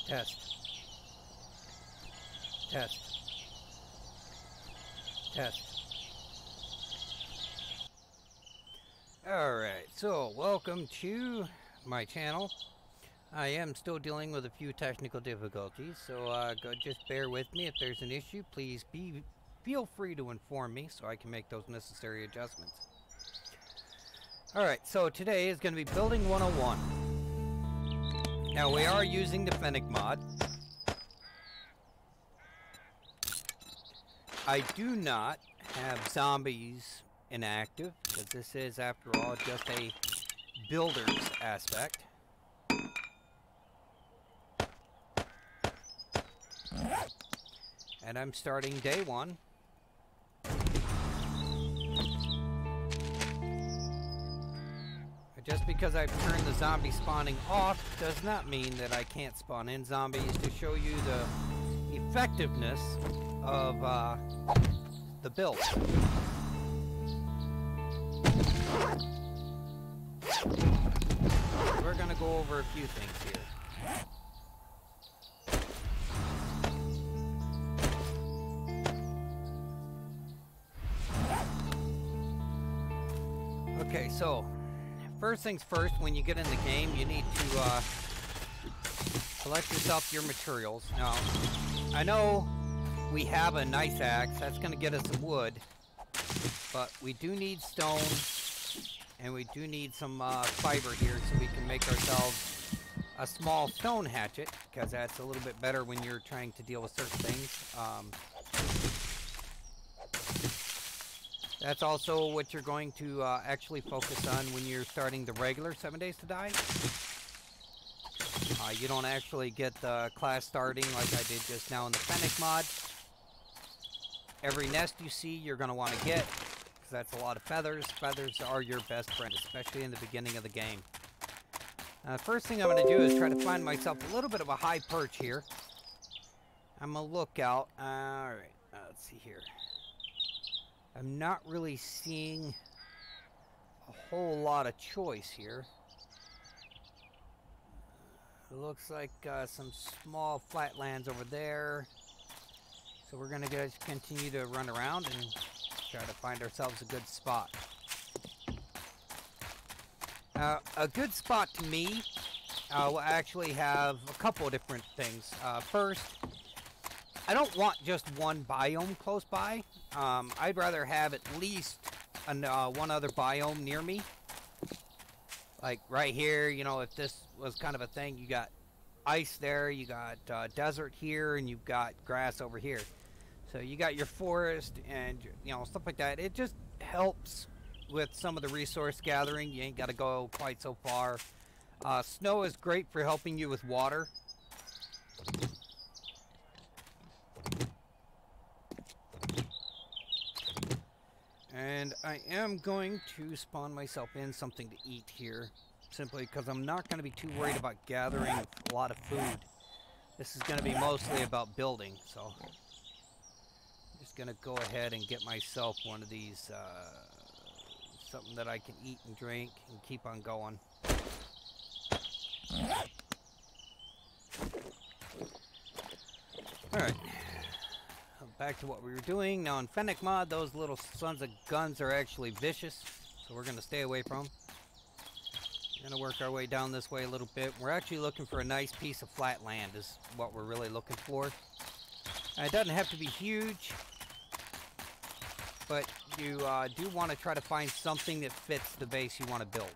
Test. Test. Test. Alright, so welcome to my channel. I am still dealing with a few technical difficulties, so just bear with me. If there's an issue, please feel free to inform me so I can make those necessary adjustments. Alright, so today is going to be Building 101. Now we are using the Fennec mod. I do not have zombies inactive, because this is, after all, just a builder's aspect. And I'm starting day one. Just because I've turned the zombie spawning off does not mean that I can't spawn in zombies, to show you the effectiveness of the build. We're going to go over a few things here. Okay, so first things first, when you get in the game, you need to collect yourself your materials. Now, I know we have a nice axe, that's going to get us some wood, but we do need stone, and we do need some fiber here so we can make ourselves a small stone hatchet, because that's a little bit better when you're trying to deal with certain things. That's also what you're going to actually focus on when you're starting the regular 7 Days to Die. You don't actually get the class starting like I did just now in the Fennec mod. Every nest you see you're going to want to get, because that's a lot of feathers. Feathers are your best friend, especially in the beginning of the game. First thing I'm going to do is try to find myself a little bit of a high perch here. I'm a lookout. Alright, let's see here. I'm not really seeing a whole lot of choice here. It looks like some small flatlands over there. So we're going to just continue to run around and try to find ourselves a good spot. A good spot to me will actually have a couple of different things. First, I don't want just one biome close by. I'd rather have at least one other biome near me. Like right here, you know, if this was kind of a thing, you got ice there, you got desert here, and you've got grass over here. So you got your forest and, you know, stuff like that. It just helps with some of the resource gathering. You ain't got to go quite so far. Snow is great for helping you with water. And I am going to spawn myself in something to eat here, simply because I'm not going to be too worried about gathering a lot of food. This is going to be mostly about building, so I'm just going to go ahead and get myself one of these, something that I can eat and drink and keep on going. Alright. Back to what we were doing. Now in Fennec mod, those little sons of guns are actually vicious, so we're going to stay away from them. We're going to work our way down this way a little bit. We're actually looking for a nice piece of flat land is what we're really looking for. It doesn't have to be huge, but you do want to try to find something that fits the base you want to build.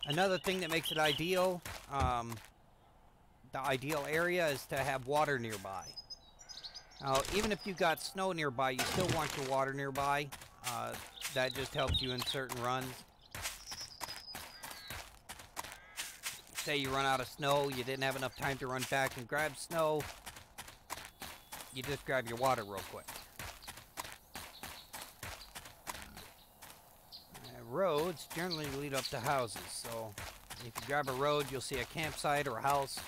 Another thing that makes it ideal, the ideal area is to have water nearby. Now, even if you've got snow nearby, you still want your water nearby. That just helps you in certain runs. Say you run out of snow, you didn't have enough time to run back and grab snow, you just grab your water real quick. Roads generally lead up to houses, so if you grab a road, you'll see a campsite or a house.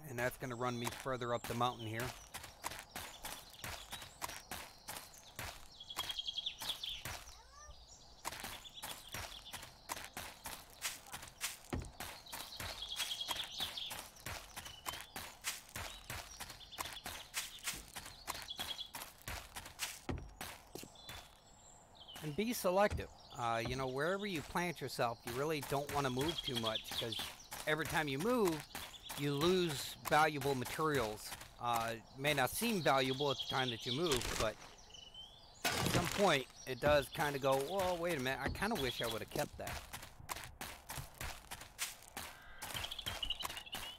And that's going to run me further up the mountain here. and be selective. You know, wherever you plant yourself, you really don't want to move too much, because every time you move, you lose valuable materials. It may not seem valuable at the time that you move, but at some point, it does kind of go, well, wait a minute, I kind of wish I would have kept that.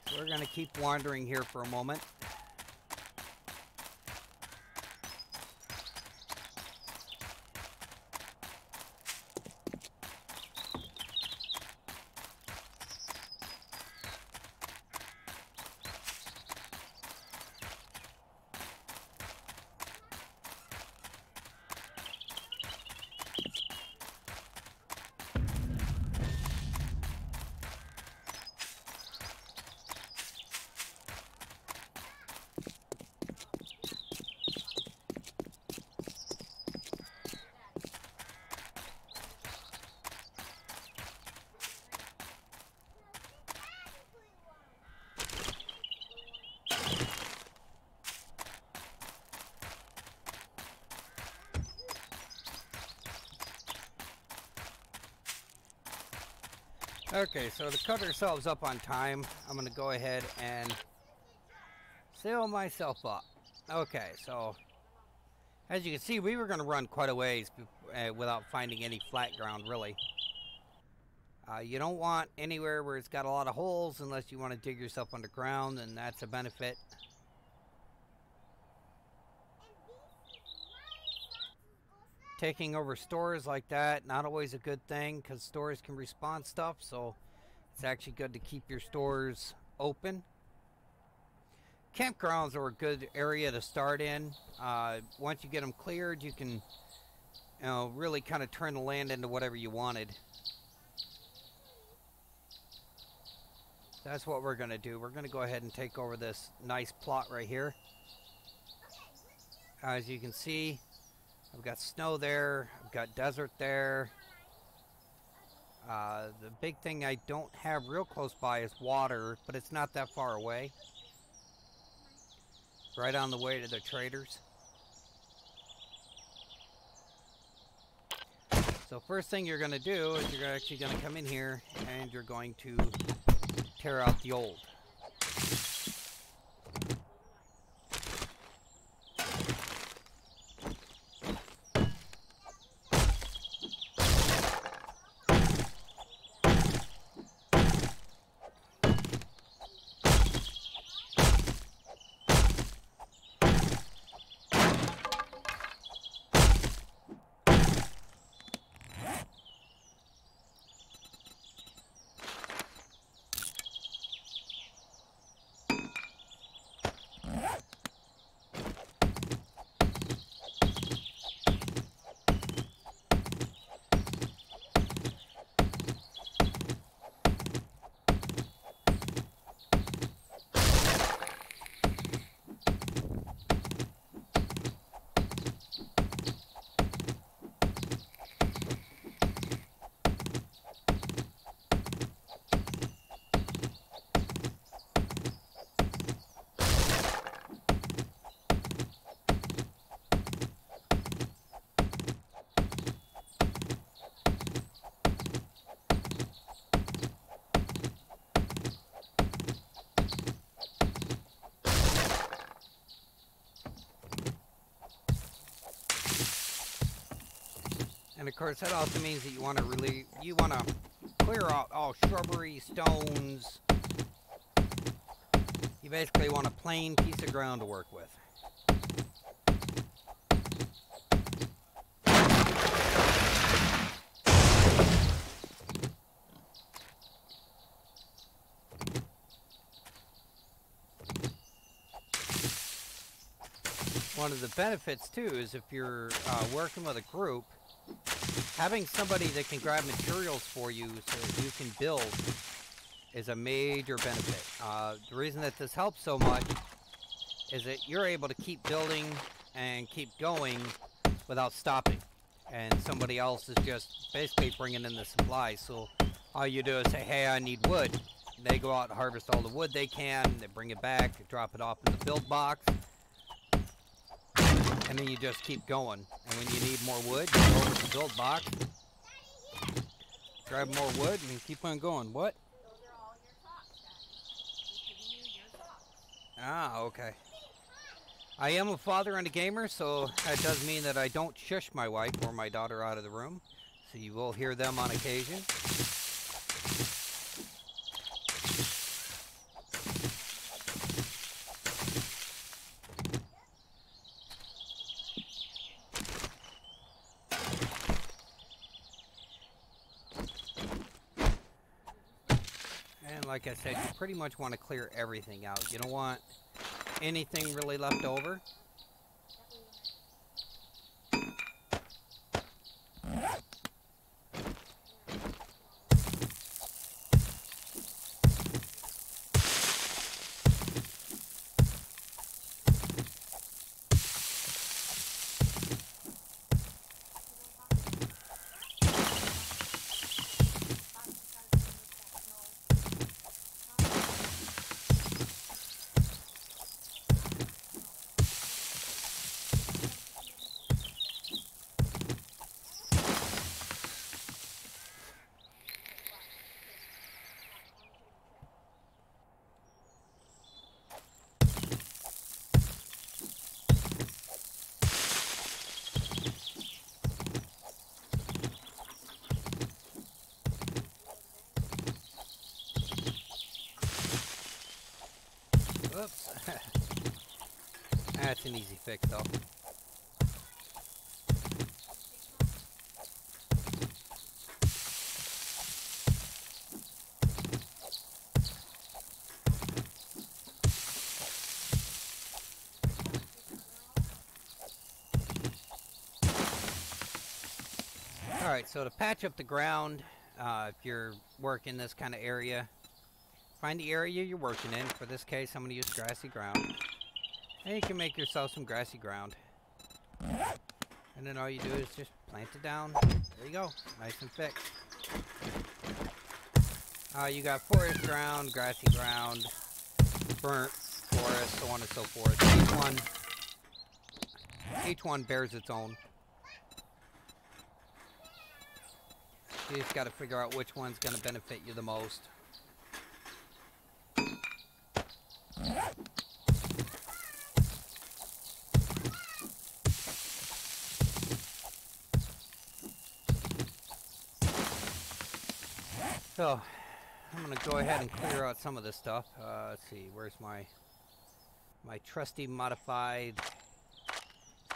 So we're going to keep wandering here for a moment. Okay, so to cut ourselves up on time, I'm going to go ahead and seal myself up. Okay, so as you can see, we were going to run quite a ways without finding any flat ground, really. You don't want anywhere where it's got a lot of holes unless you want to dig yourself underground, and that's a benefit. Taking over stores like that, not always a good thing, because stores can respawn stuff, so it's actually good to keep your stores open. Campgrounds are a good area to start in. Once you get them cleared, you can, really kind of turn the land into whatever you wanted. That's what we're going to do. We're going to go ahead and take over this nice plot right here. As you can see, I've got snow there, I've got desert there. The big thing I don't have real close by is water, but it's not that far away. Right on the way to the traders. So first thing you're going to do is you're actually going to come in here and you're going to tear out the old. And of course, that also means that you want to clear out all shrubbery, stones. You basically want a plain piece of ground to work with. One of the benefits too is if you're working with a group, having somebody that can grab materials for you so that you can build is a major benefit. The reason that this helps so much is that you're able to keep building and keep going without stopping. And somebody else is just basically bringing in the supplies. So all you do is say, hey, I need wood. They go out and harvest all the wood they can. They bring it back, they drop it off in the build box. And then you just keep going. And when you need more wood, you go over to the build box, grab more wood, and keep on going. What? Those are all your socks, Daddy. He's giving you your socks. Ah, okay. I am a father and a gamer, so that does mean that I don't shush my wife or my daughter out of the room. So you will hear them on occasion. And like I said, you pretty much want to clear everything out. You don't want anything really left over. Oops. That's an easy fix, though. Alright, so to patch up the ground, if you're working this kind of area, find the area you're working in. For this case, I'm going to use grassy ground. And you can make yourself some grassy ground. And then all you do is just plant it down. There you go. Nice and fixed. You got forest ground, grassy ground, burnt forest, so on and so forth. Each one bears its own. You just got to figure out which one's going to benefit you the most. So, I'm going to go ahead and clear out some of this stuff. Let's see, where's my trusty modified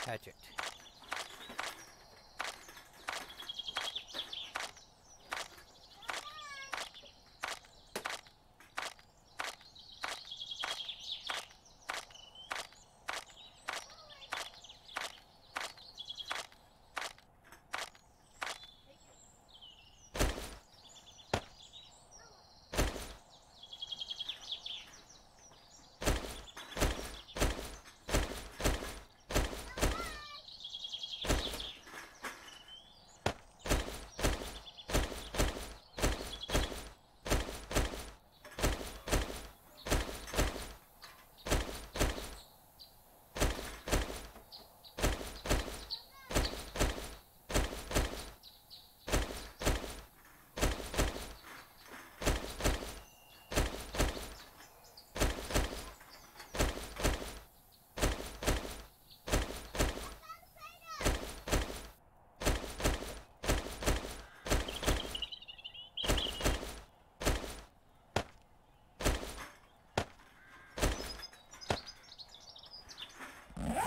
hatchet?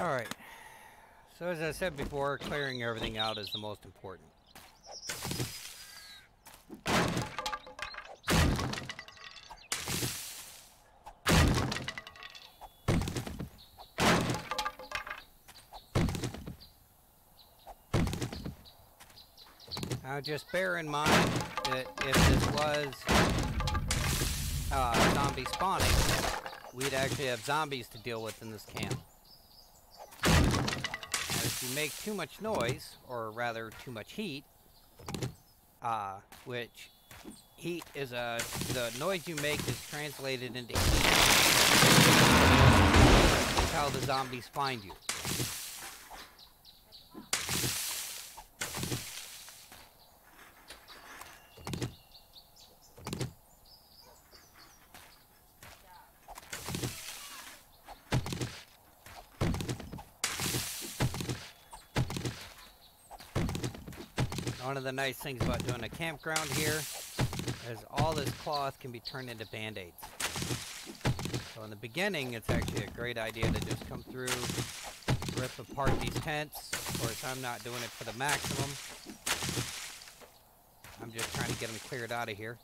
Alright, so as I said before, clearing everything out is the most important. Now just bear in mind that if this was zombie spawning, we'd actually have zombies to deal with in this camp. If you make too much noise, or rather too much heat, which heat is the noise you make is translated into heat. That's how the zombies find you. One of the nice things about doing a campground here is all this cloth can be turned into band-aids. So in the beginning, it's actually a great idea to just come through, rip apart these tents. Of course, I'm not doing it for the maximum. I'm just trying to get them cleared out of here.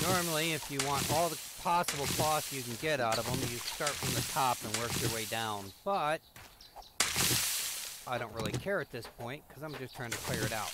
Normally, if you want all the possible cloth you can get out of them, you start from the top and work your way down. But I don't really care at this point because I'm just trying to clear it out.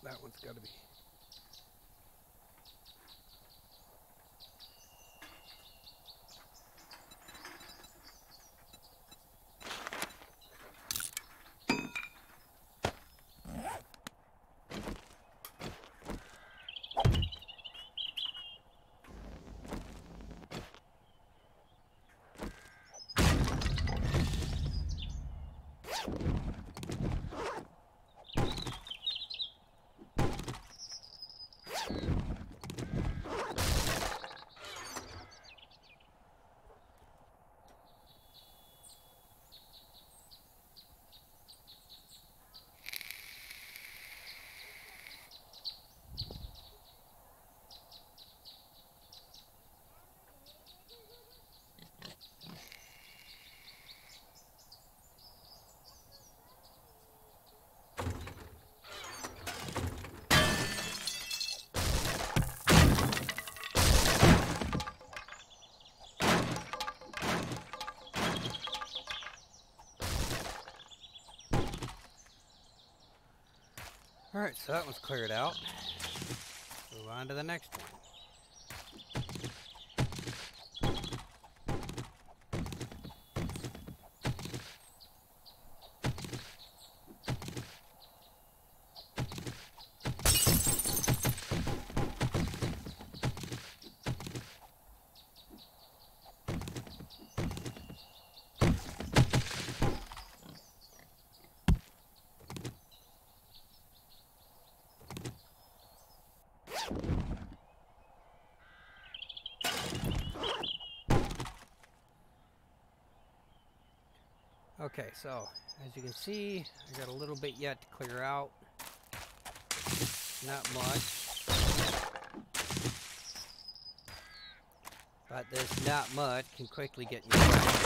That one's got to be. Alright, so that one's cleared out. Move on to the next one. Okay, so as you can see, I got a little bit yet to clear out. Not much. But this not much can quickly get you back.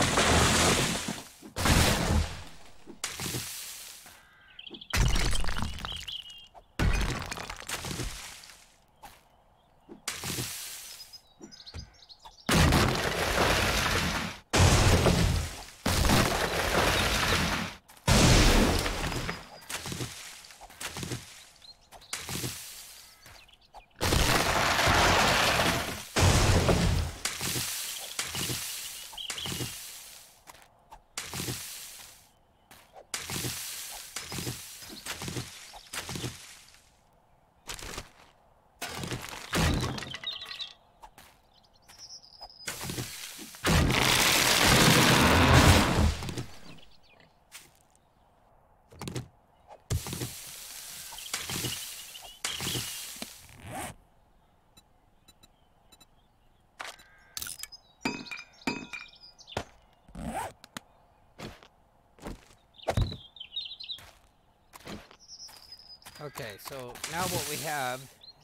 Okay, so now what we have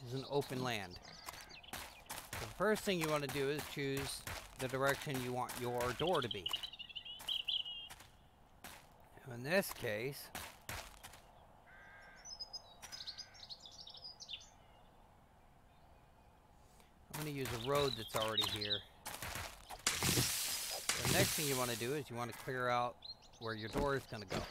is an open land. So the first thing you want to do is choose the direction you want your door to be. So in this case, I'm going to use a road that's already here. The next thing you want to do is you want to clear out where your door is going to go.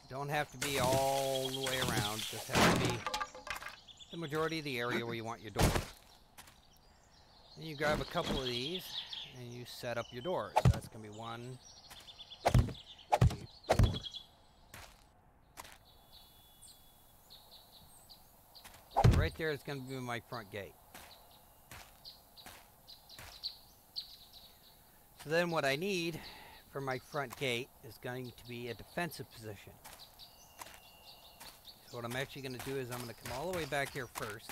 Don't have to be all the way around, just have to be the majority of the area where you want your door. Then you grab a couple of these and you set up your doors. So that's going to be 1, 3, 4. So right there is going to be my front gate. So then what I need for my front gate is going to be a defensive position. So what I'm actually going to do is I'm going to come all the way back here first.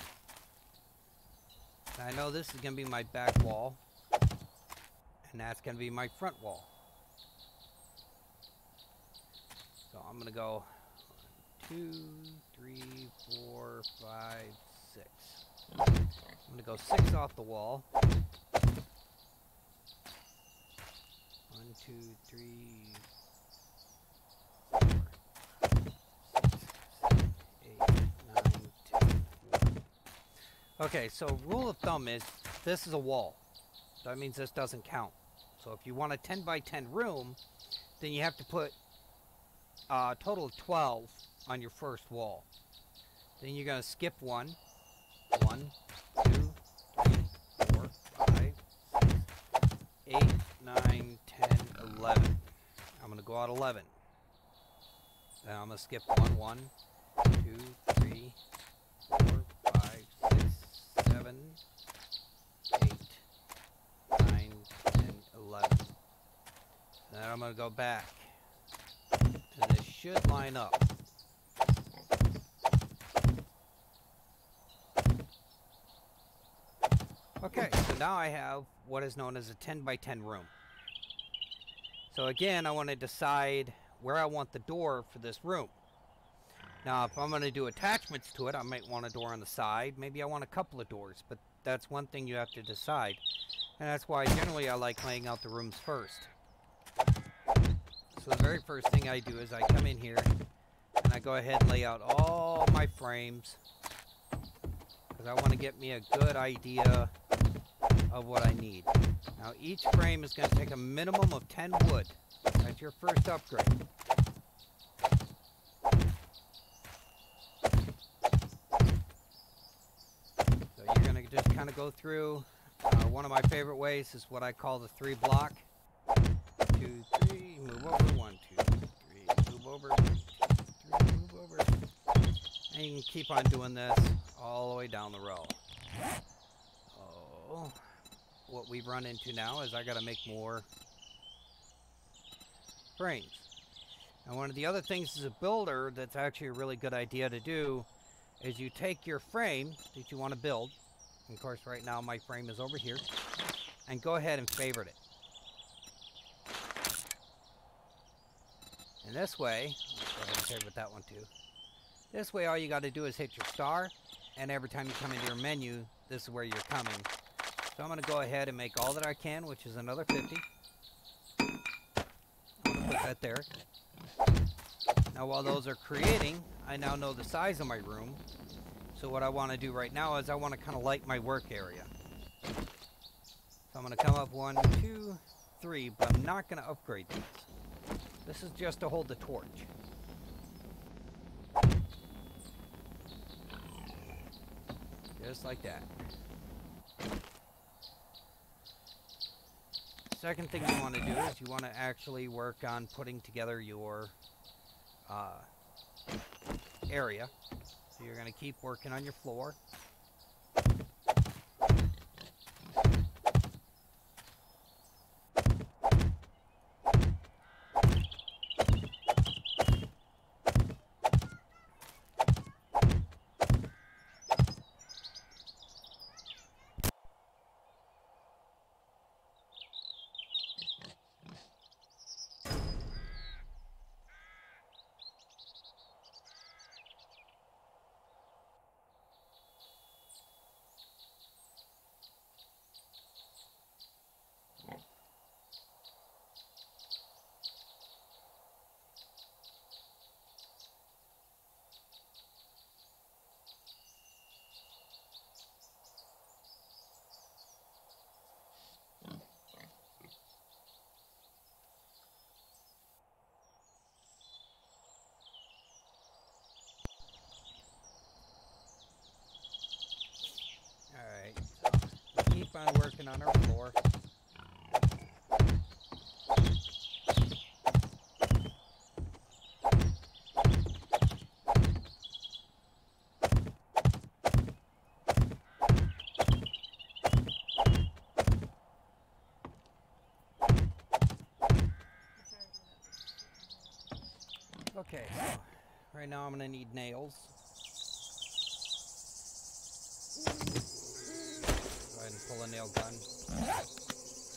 And I know this is going to be my back wall, and that's going to be my front wall. So I'm going to go 1, 2, 3, 4, 5, 6. I'm going to go 6 off the wall. 1, 2, 3, 4, 6, 7, 8, 9, 10, 11. Okay, so rule of thumb is this is a wall. That means this doesn't count. So if you want a 10 by 10 room, then you have to put a total of 12 on your first wall. Then you're going to skip 1. 1, 2, 3, 4, 5, 6, 8, 9, 10, 11. I'm going to go out 11. Then I'm going to skip 1, 1, 2, 3, 4, 5, 6, 7, 8, 9, 10, 11. Then I'm going to go back. And this should line up. Okay, so now I have what is known as a 10 by 10 room. So again, I want to decide where I want the door for this room. Now, if I'm going to do attachments to it, I might want a door on the side. Maybe I want a couple of doors, but that's one thing you have to decide. And that's why generally I like laying out the rooms first. So the very first thing I do is I come in here and I go ahead and lay out all my frames, because I want to get me a good idea of what I need. Now each frame is going to take a minimum of 10 wood. That's your first upgrade. So you're going to just kind of go through. One of my favorite ways is what I call the 3 block. 2, 3, move over, 1, 2, 3, move over, 1, 2, 3, move over. And you can keep on doing this all the way down the row. Oh, what we've run into now is I got to make more frames. And one of the other things as a builder that's actually a really good idea to do is you take your frame that you want to build, and of course right now my frame is over here, and go ahead and favorite it. And this way, let's go ahead and favorite that one too. This way all you got to do is hit your star, and every time you come into your menu, this is where you're coming. So I'm going to go ahead and make all that I can, which is another 50. I'm going to put that there. Now while those are creating, I now know the size of my room. So what I want to do right now is I want to kind of light my work area. So I'm going to come up 1, 2, 3, but I'm not going to upgrade these. This is just to hold the torch. Just like that. Second thing you want to do is you want to actually work on putting together your area. So you're going to keep working on your floor. keep on working on our floor. Okay, so right now I'm gonna need nails. Go ahead and pull a nail gun.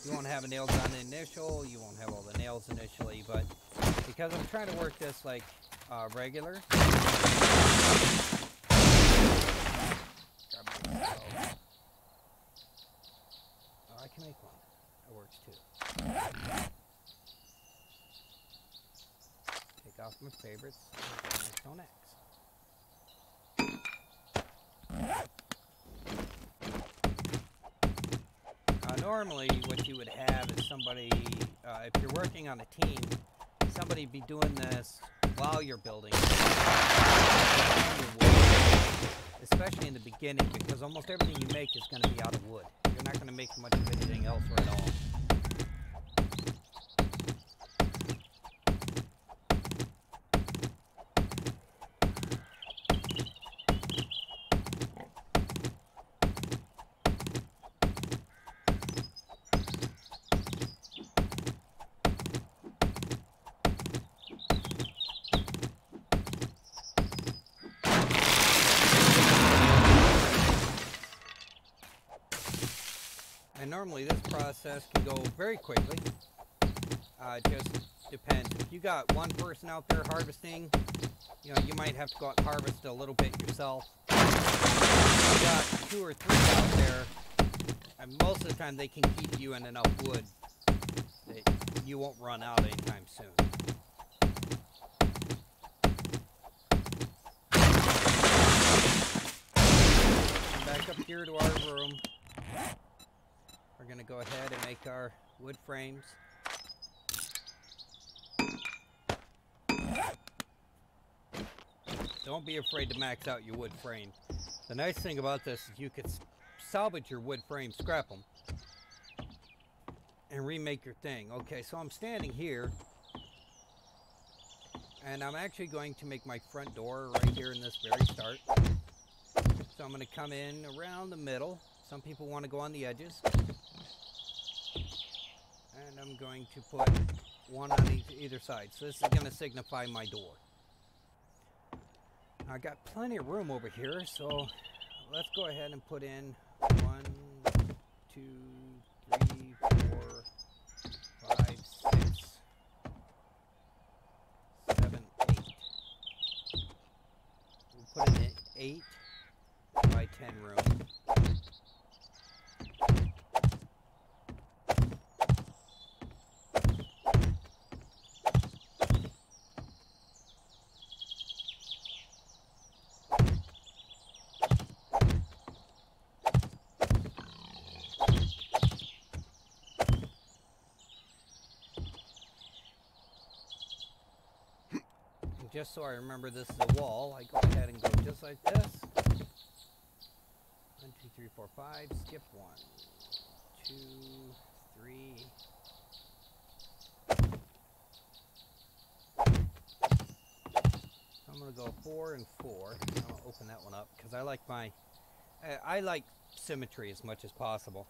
You won't have a nail gun initial, you won't have all the nails initially, but because I'm trying to work this like regular. Oh, I can make one. That works too. Take off my favorites. My stone axe. Normally, what you would have is somebody, if you're working on a team, somebody be doing this while you're building. Especially in the beginning, because almost everything you make is going to be out of wood. You're not going to make much of anything else right at all. And normally this process can go very quickly. It just depends. If you got one person out there harvesting, you know, you might have to go out and harvest a little bit yourself. If you got 2 or 3 out there, and most of the time they can keep you in enough wood that you won't run out anytime soon. Back up here to our room. We're going to go ahead and make our wood frames. Don't be afraid to max out your wood frame. The nice thing about this is you could salvage your wood frame, scrap them, and remake your thing. Okay, so I'm standing here, and I'm actually going to make my front door right here in this very start. So I'm going to come in around the middle. Some people want to go on the edges. And I'm going to put one on either side. So this is going to signify my door. I got plenty of room over here, so let's go ahead and put in 1, 2, 3, 4, 5, 6, 7, 8. We'll put in 8 by 10 room. Just so I remember this is a wall, I go ahead and go just like this. 1, 2, 3, 4, 5. Skip 1, 2, 3. I'm gonna go 4 and 4. I'm gonna open that one up because I like I like symmetry as much as possible.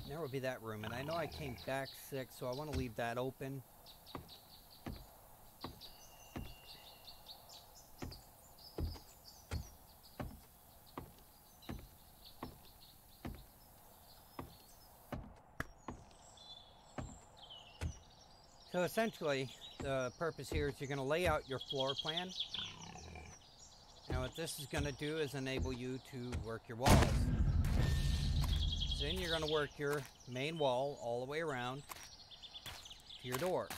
There will be that room, and I know I came back 6, so I want to leave that open. So essentially, the purpose here is you're going to lay out your floor plan. Now what this is going to do is enable you to work your walls. Then you're going to work your main wall all the way around to your door.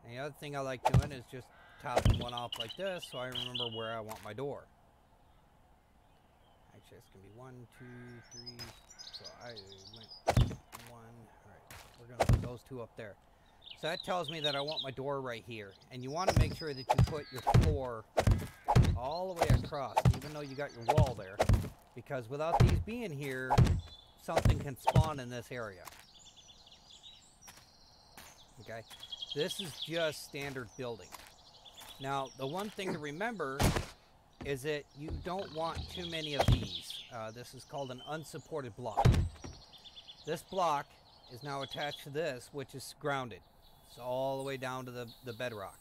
And the other thing I like doing is just topping one off like this so I remember where I want my door. Actually, it's going to be 1, 2, 3. So I went 1. Alright, we're going to put those 2 up there. So that tells me that I want my door right here. And you want to make sure that you put your floor all the way across, even though you got your wall there. Because without these being here, something can spawn in this area. Okay? This is just standard building. Now, the one thing to remember is that you don't want too many of these. This is called an unsupported block. This block is now attached to this, which is grounded. It's all the way down to the bedrock.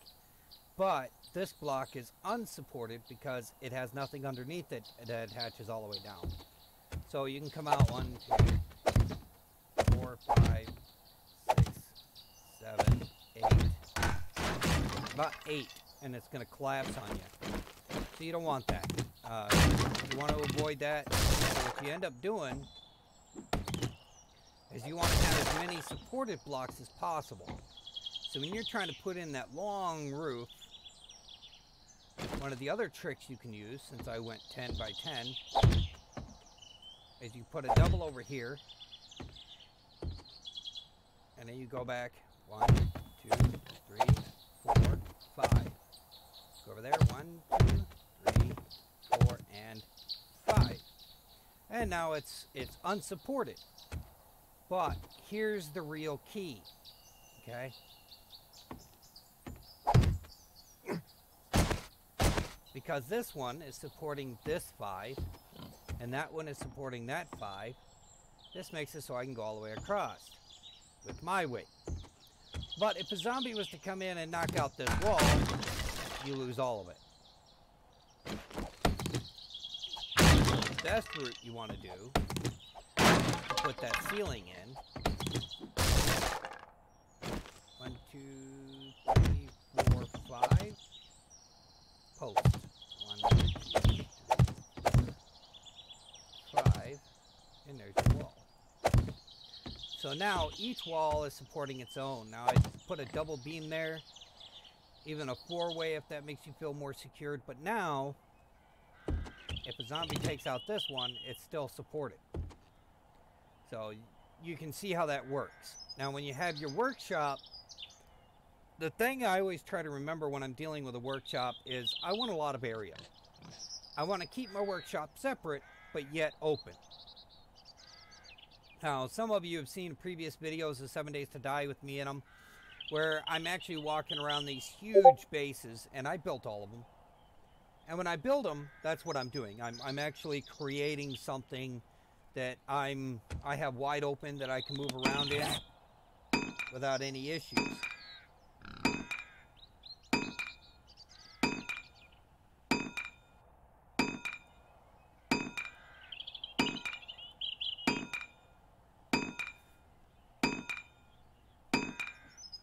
But this block is unsupported because it has nothing underneath it that attaches all the way down. So you can come out 1, 2, 4, 5, 6, 7, 8. About 8, and it's going to collapse on you. So you don't want that. You want to avoid that. So what you end up doing is you want to have as many supported blocks as possible. So when you're trying to put in that long roof, one of the other tricks you can use, since I went 10 by 10, is you put a double over here, and then you go back 1, 2, 3, 4, 5. Go over there, 1, 2, 3, 4, and 5. And now it's unsupported. But here's the real key, okay? Because this one is supporting this 5, and that one is supporting that 5, this makes it so I can go all the way across with my weight. But if a zombie was to come in and knock out this wall, you lose all of it. The best route you want to do is to put that ceiling in. 1, 2, 3, 4, 5. Post. 1, 2, 5. And there's your wall. So now each wall is supporting its own. Now I put a double beam there. Even a 4-way if that makes you feel more secured. But now, if a zombie takes out this one, it's still supported. So you can see how that works. Now when you have your workshop, the thing I always try to remember when I'm dealing with a workshop is I want a lot of area. I want to keep my workshop separate, but yet open. Now, some of you have seen previous videos of 7 Days to Die with me in them, where I'm actually walking around these huge bases, and I built all of them. And when I build them, that's what I'm doing. I'm actually creating something that I have wide open that I can move around in without any issues.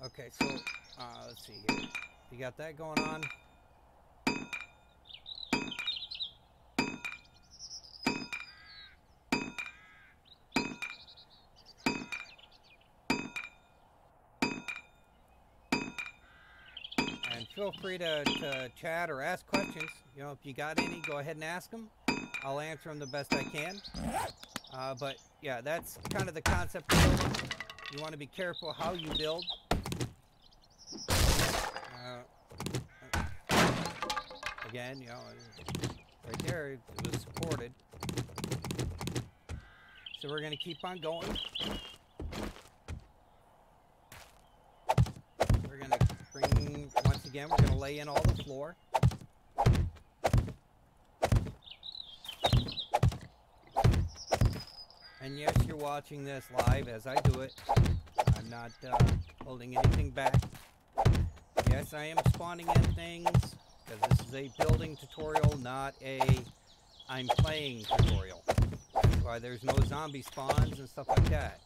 Okay, so let's see here. You got that going on. And feel free to chat or ask questions. You know, if you got any, go ahead and ask them. I'll answer them the best I can. But yeah, that's kind of the concept of building. You want to be careful how you build. Again, you know, right there, it was supported. So we're going to keep on going. We're going to bring, once again, we're going to lay in all the floor. And yes, you're watching this live as I do it. I'm not holding anything back. Yes, I am spawning in things, because this is a building tutorial, not a I'm playing tutorial. That's why there's no zombie spawns and stuff like that.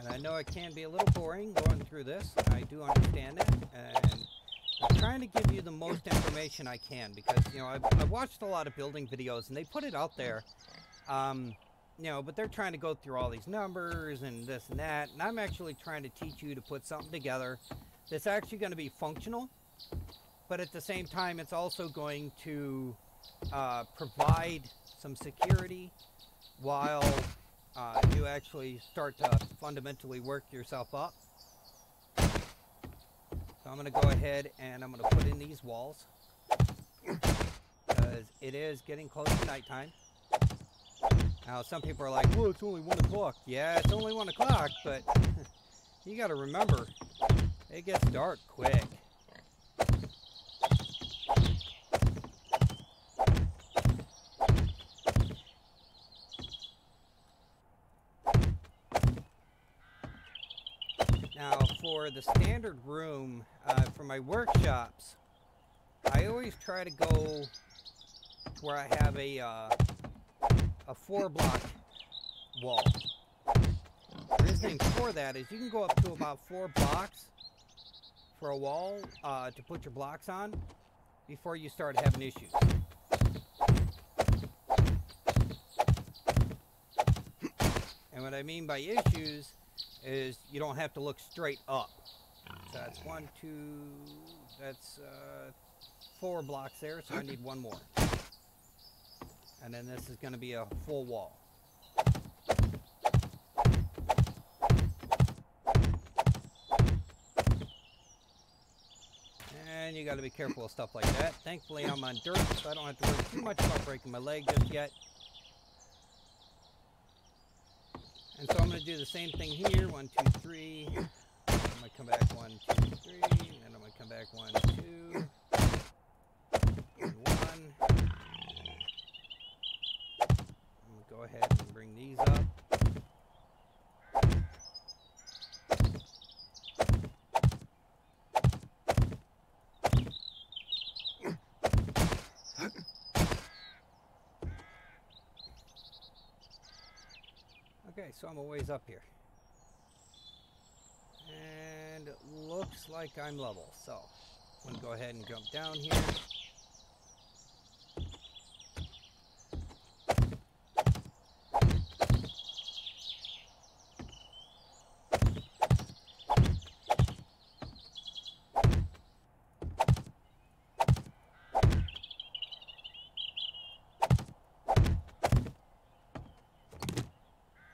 I know it can be a little boring going through this. I do understand it, and I'm trying to give you the most information I can because, you know, I've watched a lot of building videos and they put it out there you know, but they're trying to go through all these numbers and this and that, and I'm actually trying to teach you to put something together that's actually going to be functional, but at the same time, it's also going to provide some security while you actually start to fundamentally work yourself up. So I'm going to go ahead and I'm going to put in these walls because it is getting close to nighttime. Now, some people are like, well, it's only 1 o'clock. Yeah, it's only 1 o'clock, but you got to remember, it gets dark quick. Now, for the standard room, for my workshops, I always try to go to where I have a 4-block wall. The reason for that is you can go up to about 4 blocks for a wall to put your blocks on before you start having issues. And what I mean by issues is you don't have to look straight up. So that's 1, 2, that's 4 blocks there, so I need 1 more. And then this is going to be a full wall. And you got to be careful of stuff like that. Thankfully I'm on dirt, so I don't have to worry too much about breaking my leg just yet. And so I'm going to do the same thing here. 1, 2, 3. I'm going to come back 1, 2, 3. And then I'm going to come back 1, 2. And 1. I'm going to go ahead and bring these up. Okay, so I'm a ways up here. And it looks like I'm level. So I'm going to go ahead and jump down here.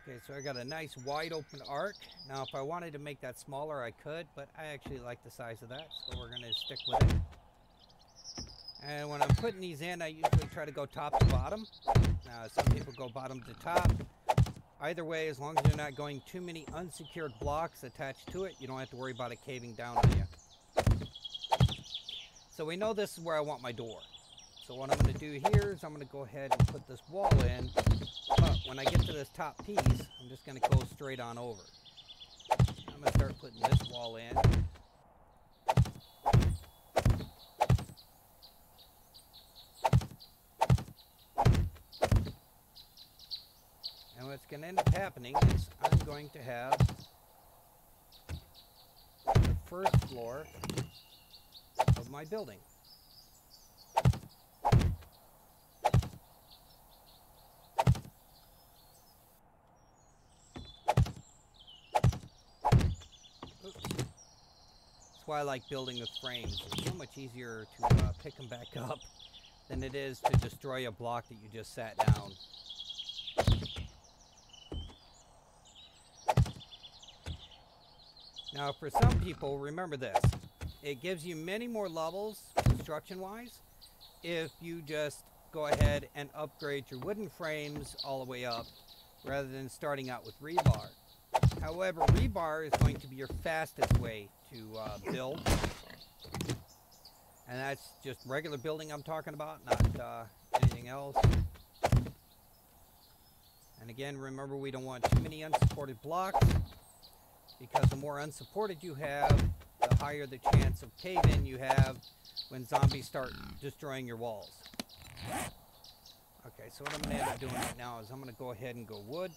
Okay, so I got a nice wide open arc. Now if I wanted to make that smaller I could, but I actually like the size of that, so we're going to stick with it. And when I'm putting these in, I usually try to go top to bottom. Now some people go bottom to top. Either way, as long as you're not going too many unsecured blocks attached to it, you don't have to worry about it caving down on you. So we know this is where I want my door. So what I'm going to do here is I'm going to go ahead and put this wall in. But when I get to this top piece, I'm just going to go straight on over. I'm going to start putting this wall in. And what's going to end up happening is I'm going to have the first floor of my building. That's why I like building with frames. It's so much easier to pick them back up than it is to destroy a block that you just sat down. Now for some people, remember this, it gives you many more levels construction wise if you just go ahead and upgrade your wooden frames all the way up rather than starting out with rebar. However, rebar is going to be your fastest way to build, and that's just regular building I'm talking about, not anything else. And again, remember, we don't want too many unsupported blocks, because the more unsupported you have, the higher the chance of cave-in you have when zombies start destroying your walls. Okay, so what I'm going to end up doing right now is I'm going to go ahead and go wood,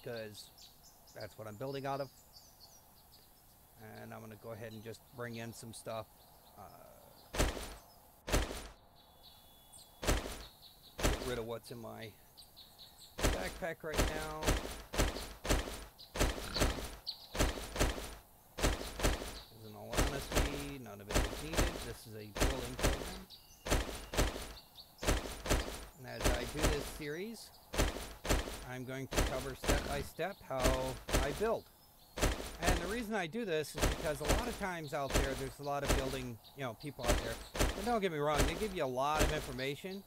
because that's what I'm building out of. And I'm going to go ahead and just bring in some stuff. Get rid of what's in my backpack right now. In all honesty, none of it is needed. This is a building program. And as I do this series, I'm going to cover step by step how I build. And the reason I do this is because a lot of times out there, there's a lot of building, people out there. And don't get me wrong, they give you a lot of information.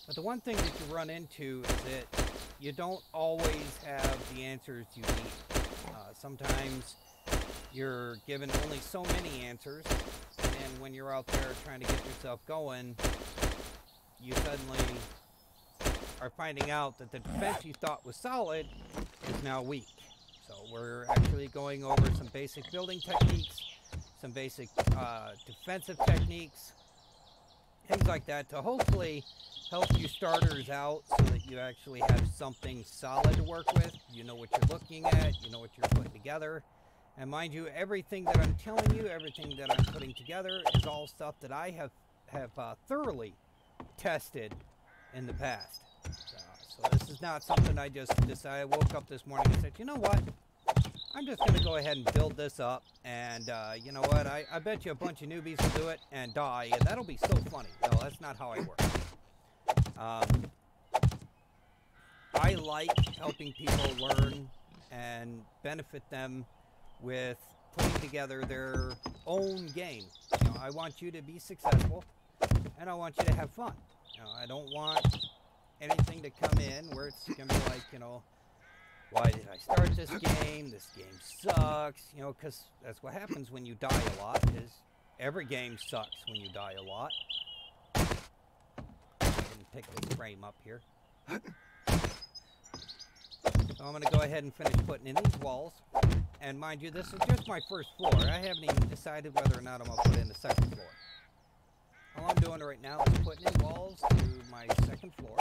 But the one thing that you run into is that you don't always have the answers you need. Sometimes you're given only so many answers, and then when you're out there trying to get yourself going, you suddenly are finding out that the defense you thought was solid is now weak. So we're actually going over some basic building techniques, some basic defensive techniques, things like that, to hopefully help you starters out so that you actually have something solid to work with. You know what you're looking at, you know what you're putting together. And mind you, everything that I'm telling you, everything that I'm putting together is all stuff that I have thoroughly tested in the past. So this is not something I just decided. I woke up this morning and said, you know what? I'm just going to go ahead and build this up. And you know what? I bet you a bunch of newbies will do it and die. And that'll be so funny. No, that's not how I work. I like helping people learn and benefit them with putting together their own game. I want you to be successful, and I want you to have fun. I don't want anything to come in where it's going to be like, why did I start this game? This game sucks. Because that's what happens when you die a lot, is every game sucks when you die a lot. Pick this frame up here. So I'm going to go ahead and finish putting in these walls. And mind you, this is just my first floor. I haven't even decided whether or not I'm going to put in the second floor. All I'm doing right now is putting in walls to my second floor.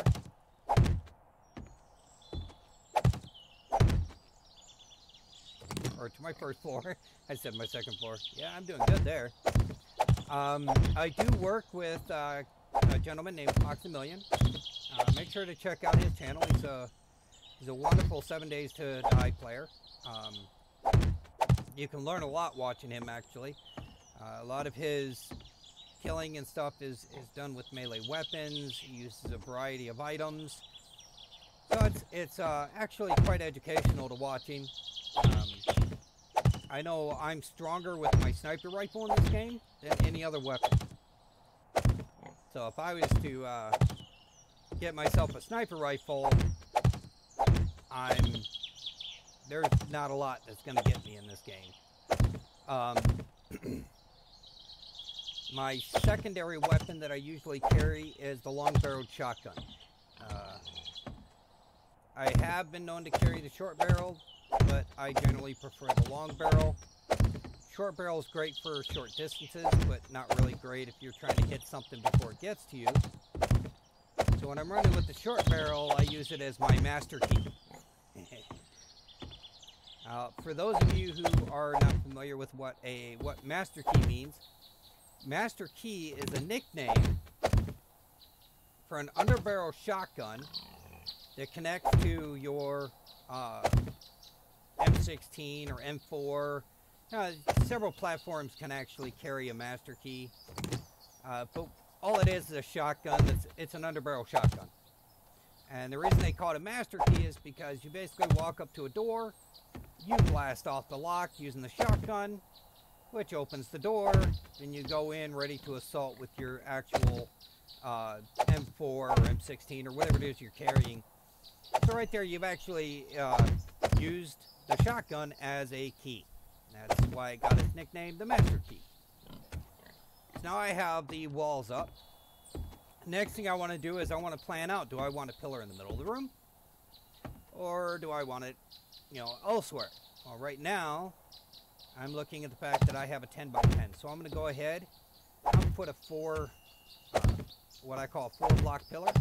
Or to my first floor. I said my second floor. Yeah, I'm doing good there. I do work with a gentleman named Oxamillion. Make sure to check out his channel. He's a wonderful 7 Days to Die player. You can learn a lot watching him, actually. A lot of his killing and stuff is done with melee weapons. He uses a variety of items. So it's actually quite educational to watching. I know I'm stronger with my sniper rifle in this game than any other weapon. So if I was to get myself a sniper rifle, there's not a lot that's going to get me in this game. My secondary weapon that I usually carry is the long-barreled shotgun. I have been known to carry the short barrel, but I generally prefer the long barrel. Short barrel is great for short distances, but not really great if you're trying to hit something before it gets to you. So when I'm running with the short barrel, I use it as my master key. For those of you who are not familiar with what master key means, master key is a nickname for an underbarrel shotgun that connects to your M16 or M4. Several platforms can actually carry a master key, but all it is a shotgun. It's an underbarrel shotgun. And the reason they call it a master key is because you basically walk up to a door, you blast off the lock using the shotgun, which opens the door, then you go in ready to assault with your actual M4 or M16 or whatever it is you're carrying. So right there you've actually used the shotgun as a key. That's why it got its nickname, the Master Key. So now I have the walls up. Next thing I want to do is I want to plan out, do I want a pillar in the middle of the room? Or do I want it, elsewhere? Well, right now, I'm looking at the fact that I have a 10 by 10. So I'm going to go ahead, I'm going to put a what I call a 4-block pillar.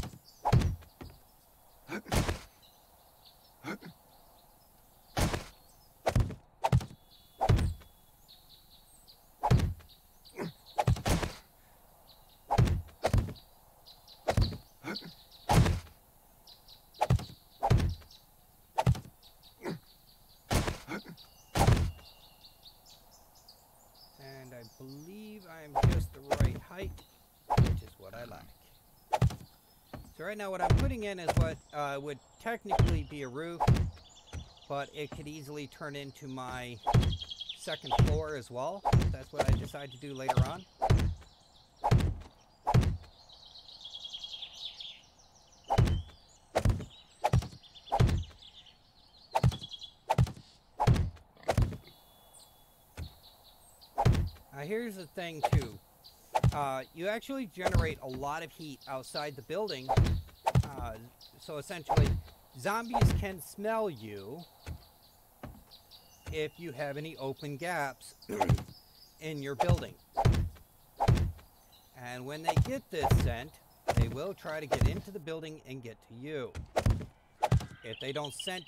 So right now what I'm putting in is what would technically be a roof, but it could easily turn into my second floor as well. That's what I decide to do later on. Here's the thing too. You actually generate a lot of heat outside the building. So essentially, zombies can smell you if you have any open gaps in your building. And when they get this scent, they will try to get into the building and get to you. If they don't sense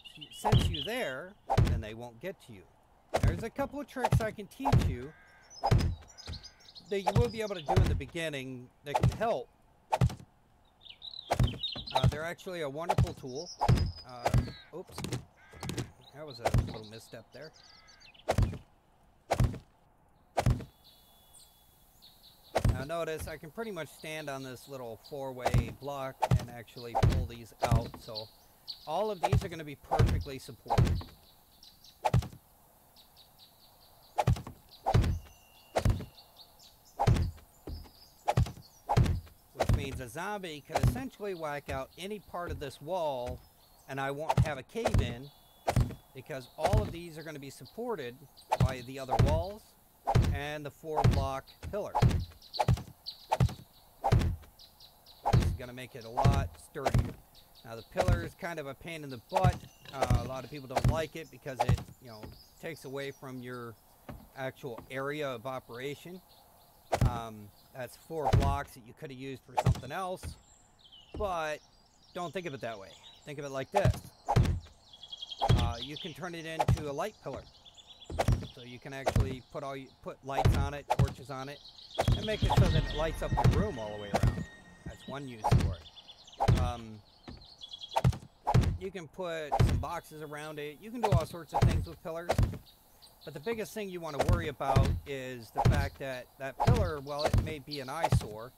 you there, then they won't get to you. There's a couple of tricks I can teach you that you will be able to do in the beginning that can help. They're actually a wonderful tool. Oops. That was a little misstep there. Now notice I can pretty much stand on this little four-way block and actually pull these out. So all of these are going to be perfectly supported. A zombie could essentially whack out any part of this wall and I won't have a cave-in because all of these are going to be supported by the other walls and the 4-block pillar. This is going to make it a lot sturdier. Now the pillar is kind of a pain in the butt. A lot of people don't like it because it, takes away from your actual area of operation. That's 4 blocks that you could have used for something else, but don't think of it that way. Think of it like this. You can turn it into a light pillar. So you can actually put lights on it, torches on it, and make it so that it lights up the room all the way around. That's one use for it. You can put some boxes around it. You can do all sorts of things with pillars. But the biggest thing you want to worry about is the fact that that pillar, while it may be an eyesore,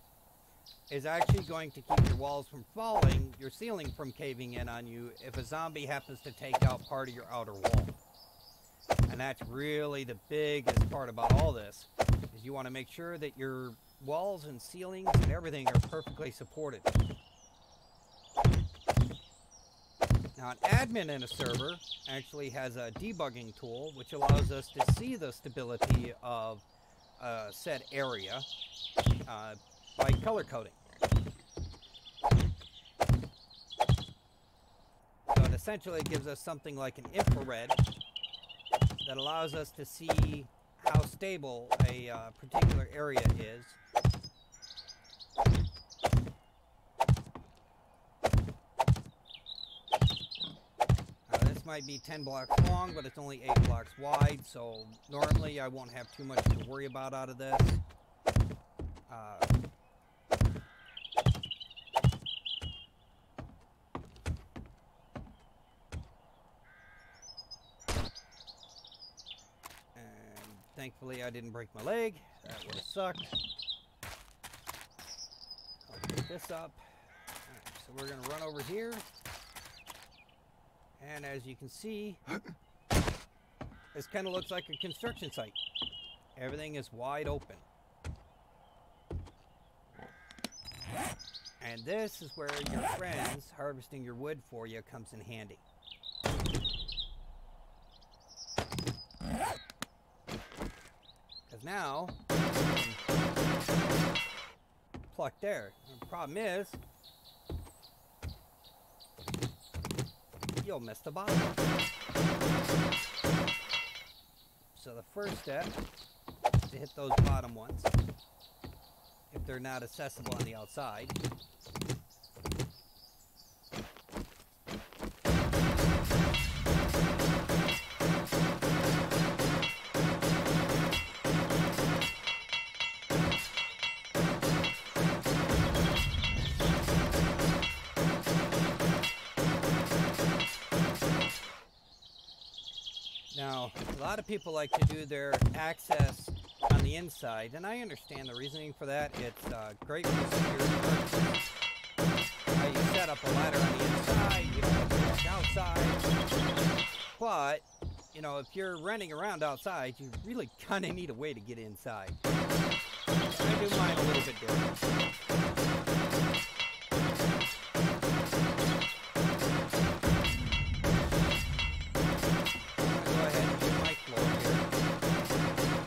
is actually going to keep your walls from falling, your ceiling from caving in on you if a zombie happens to take out part of your outer wall. And that's really the biggest part about all this, is you want to make sure that your walls and ceilings and everything are perfectly supported. Now, an admin in a server actually has a debugging tool which allows us to see the stability of a said area by color coding. So it essentially gives us something like an infrared that allows us to see how stable a particular area is. Might be 10 blocks long, but it's only 8 blocks wide, so normally I won't have too much to worry about out of this. And thankfully I didn't break my leg. That would have sucked. I'll pick this up. Alright, so we're going to run over here. And as you can see, this kind of looks like a construction site. Everything is wide open. And this is where your friends harvesting your wood for you comes in handy. Because now, pluck there. The problem is, you'll miss the bottom. So the first step is to hit those bottom ones if they're not accessible on the outside. Now, a lot of people like to do their access on the inside, and I understand the reasoning for that. It's great for security purposes. I use you know, if you're running around outside, you really kind of need a way to get inside. I do mine a little bit different. I'm going to go ahead and do my floor here.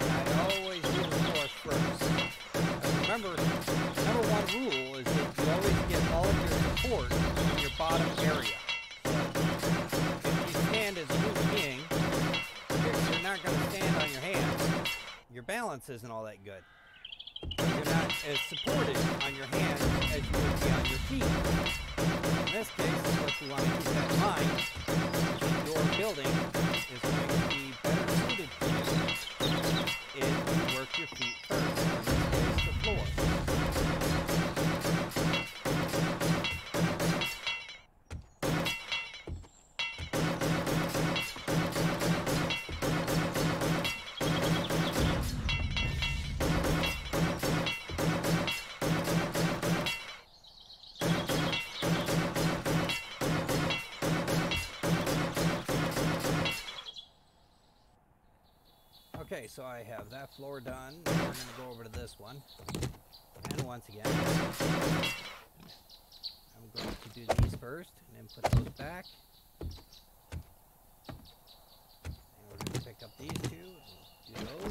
I always do the floor first. Remember, number one rule is that you always get all of your support in your bottom area. If you stand as a human being, you're not going to stand on your hands. Your balance isn't all that good. You're not as supported on your hands as you would be on your feet. In this case, what you want to keep that in mind, your building is going to be better suited for you if you work your feet first. In this case, the floor. Okay, so I have that floor done. We're going to go over to this one. And once again, I'm going to do these first and then put those back. And we're going to pick up these two and do those.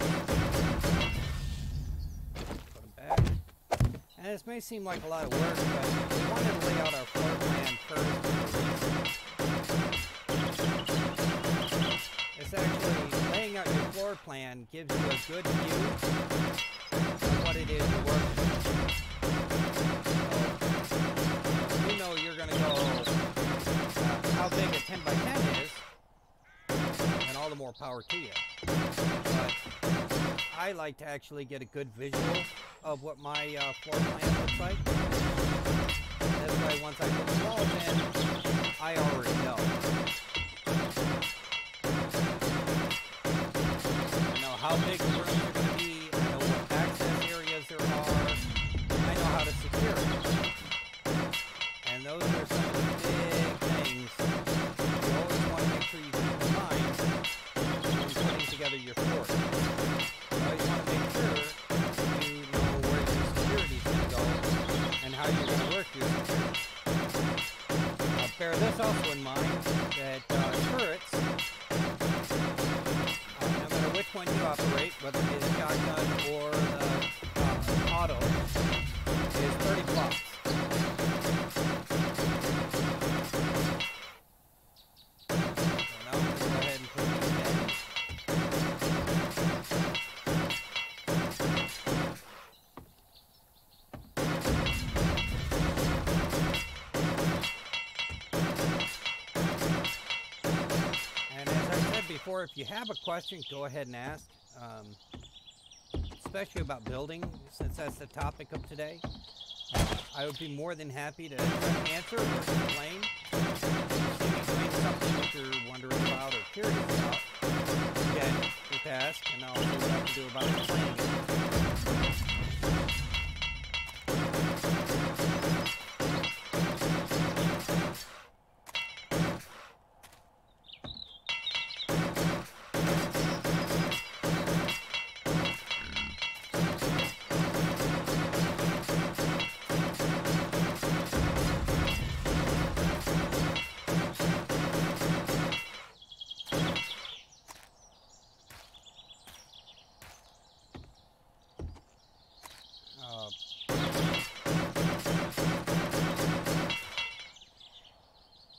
Put them back. And this may seem like a lot of work, but we wanted to lay out our floor plan first. It's actually laying out your floor plan gives you a good view of what it is you're working with. So, you know you're going to go how big a 10 by 10 is, and all the more power to you. But I like to actually get a good visual of what my floor plan looks like. This way, once I put the walls in, I already know. How big the rooms are going to be, I know what access areas there are, I know how to secure it. And those are some of the big things you always want to make sure you keep in mind when putting together your fort. You always want to make sure you know where your security is going to go and how you're going to work your security. Bear this also in mind that turrets, which one you operate, whether it be the shotgun or the auto, is 30 bucks. So now I'm going to go ahead and put these in. And as I said before, if you have a question, go ahead and ask, especially about building, since that's the topic of today. I would be more than happy to answer or explain. Explain something that you're wondering about or curious about. Again, just ask, and I'll see what I can do about explaining it.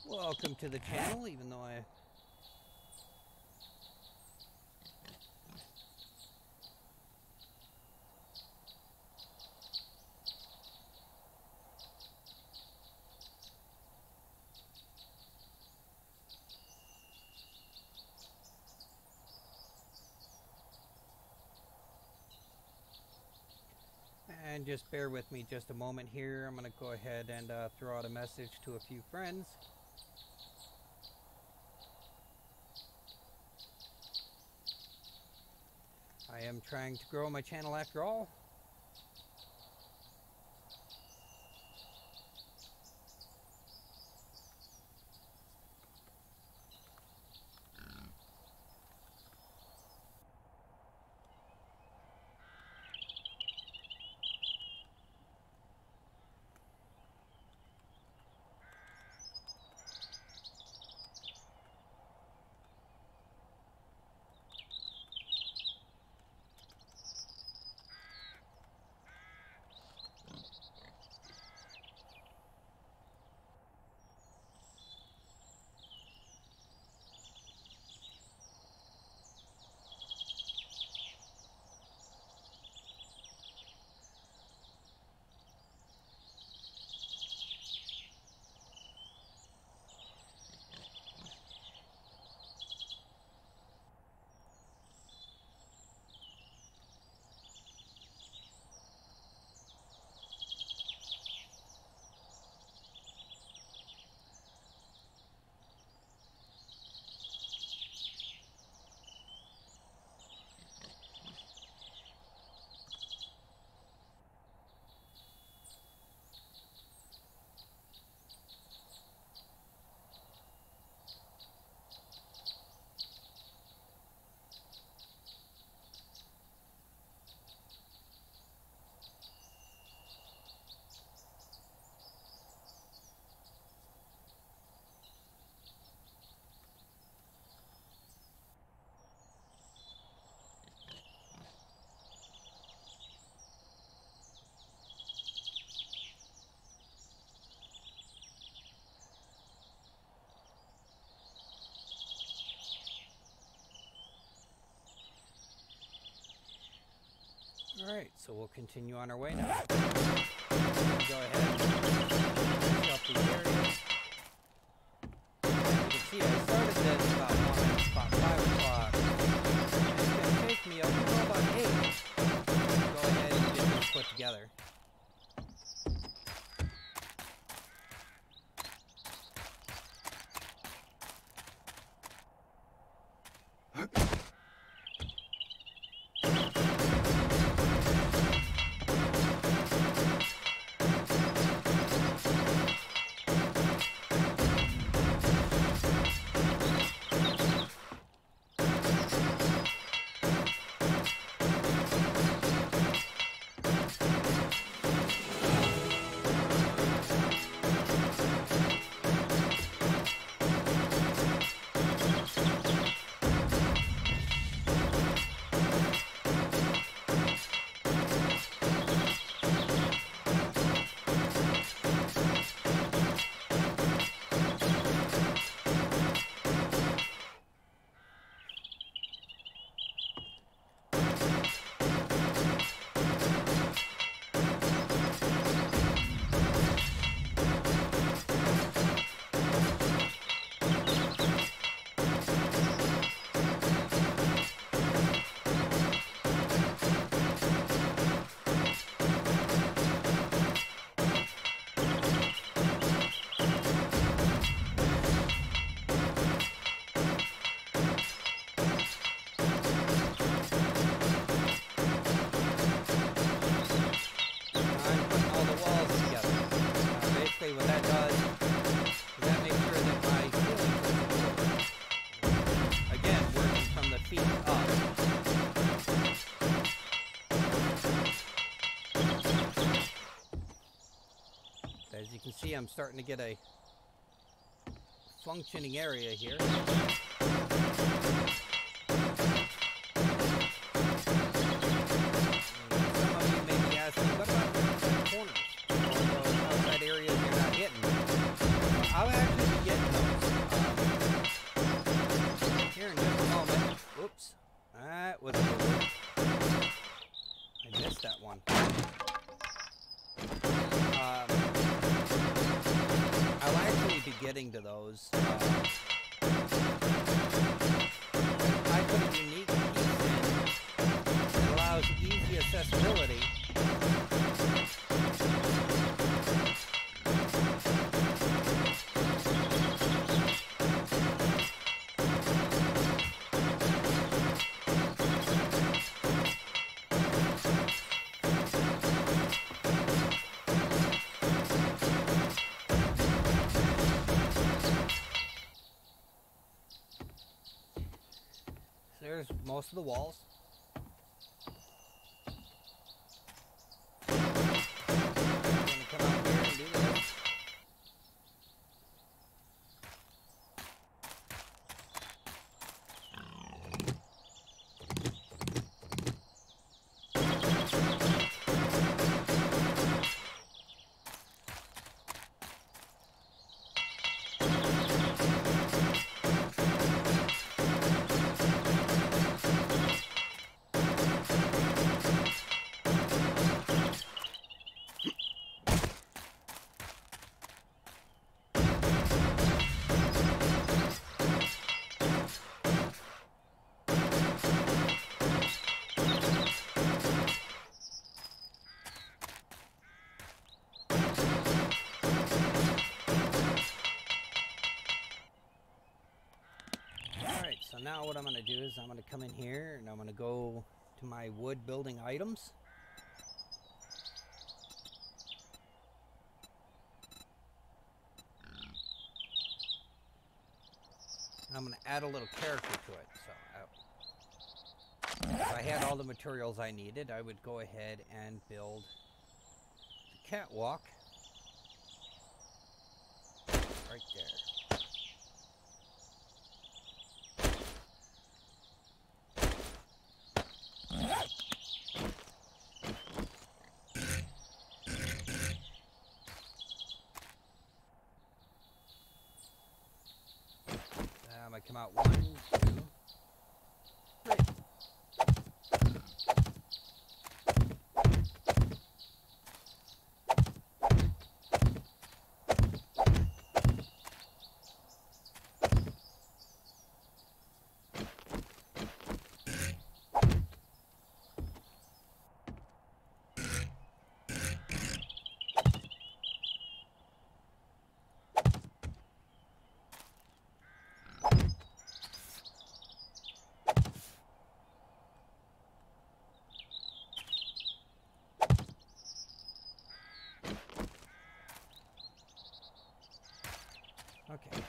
Welcome to the channel, even though I... And just bear with me just a moment here. I'm going to go ahead and throw out a message to a few friends. I am trying to grow my channel after all. Alright, so we'll continue on our way now. Go ahead and finish up these areas. You can see I started this about 5 o'clock. It's going to take me up until about 8. Go ahead and get this put together. As you can see, I'm starting to get a functioning area here. Some of you may be asking, what about the outside corners? Or those outside areas you're not hitting? I'll actually be getting those here in just a moment. Oops, that was a good. I missed that one. I'll actually be getting to those. I put a unique piece in that allows easy accessibility. There's most of the walls. I'm going to come out here and do this. So now what I'm going to do is I'm going to come in here and I'm going to go to my wood building items. And I'm going to add a little character to it. So if I had all the materials I needed, I would go ahead and build the catwalk right there. I come out 1, 2, 3. Okay.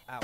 Out.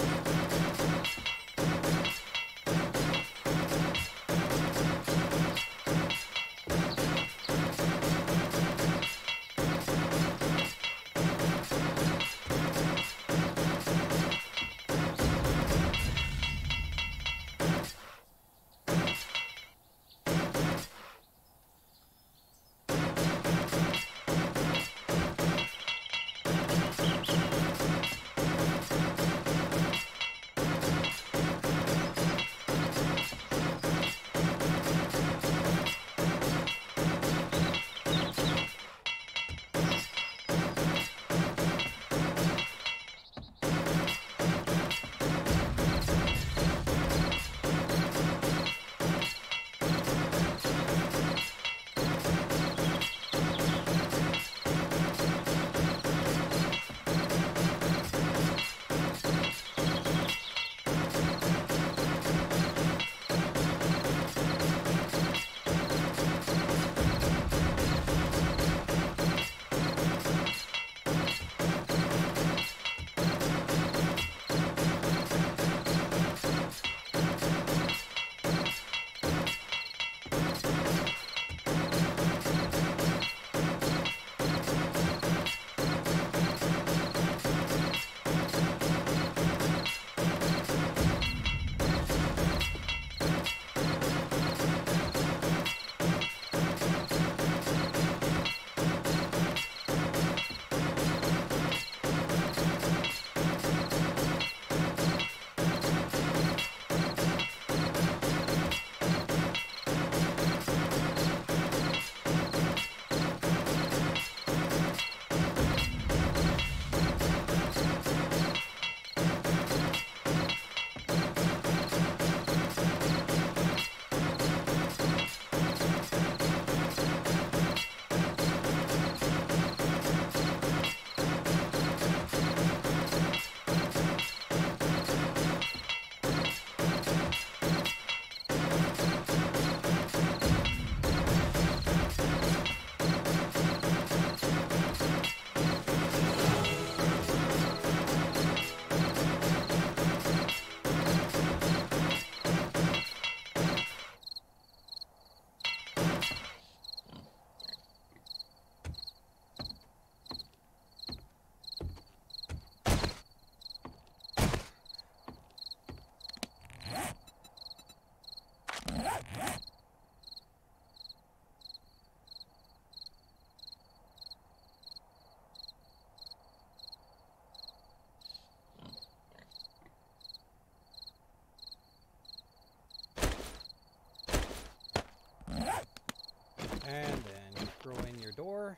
And then you throw in your door.